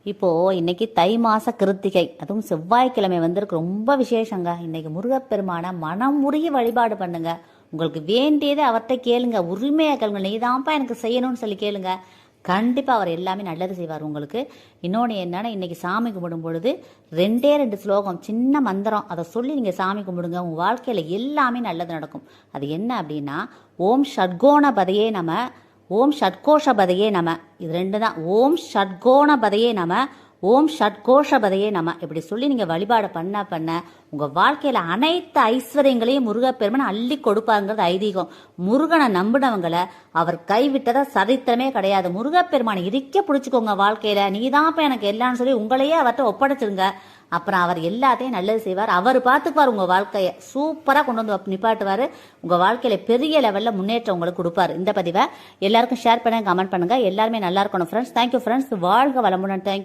இன்னைக்கு தை மாச கிருத்திகை, அதுவும் செவ்வாய்க்கிழமை வந்திருக்கு. ரொம்ப விசேஷங்க. இன்னைக்கு முருகப்பெருமான மனம் உருகி வழிபாடு பண்ணுங்க. உங்களுக்கு வேண்டியதை அவர்கிட்ட கேளுங்க, உரிமையா கேளுங்க. நீதான்ப்பா எனக்கு செய்யணும்னு சொல்லி கேளுங்க. கண்டிப்பா அவர் எல்லாமே நல்லது செய்வார் உங்களுக்கு. இன்னொன்று என்னன்னா, இன்னைக்கு சாமி கும்பிடும் பொழுது ரெண்டு ஸ்லோகம், சின்ன மந்திரம், அதை சொல்லி நீங்க சாமி கும்பிடுங்க. உங்க வாழ்க்கையில எல்லாமே நல்லது நடக்கும். அது என்ன அப்படின்னா, ஓம் ஷட்கோணபதையே நம, ஓம் ஷட்கோஷபதையே நம. இது ரெண்டு தான். ஓம் ஷட்கோணபதையே நம, ஓம் ஷட்கோஷபதையே நம. இப்படி சொல்லி நீங்க வழிபாடு பண்ண பண்ண உங்க வாழ்க்கையில அனைத்து ஐஸ்வர்யங்களையும் முருகப்பெருமன் அள்ளி கொடுப்பாங்கிறது ஐதீகம். முருகனை நம்பினவங்களை அவர் கைவிட்டதா சரித்திரமே கிடையாது. முருகப்பெருமானை இறுக்க பிடிச்சிக்கோங்க வாழ்க்கையில. நீதான் எனக்கு எல்லாம்னு சொல்லி உங்களையே அவர்கிட்ட ஒப்படைச்சிருங்க. அப்புறம் அவர் எல்லாத்தையும் நல்லது செய்வார். அவர் பார்த்துக்குவார். உங்க வாழ்க்கையை சூப்பரா கொண்டு வந்து நிப்பாட்டுவாரு. உங்க வாழ்க்கையில பெரிய லெவல்ல முன்னேற்றம் உங்களுக்கு கொடுப்பாரு. இந்த பதிவை எல்லாருக்கும் ஷேர் பண்ணுங்க, கமெண்ட் பண்ணுங்க. எல்லாருமே நல்லா இருக்கணும் ஃப்ரெண்ட்ஸ். Thank you friends. வாழ்க வளமுடன். தேங்க்யூ.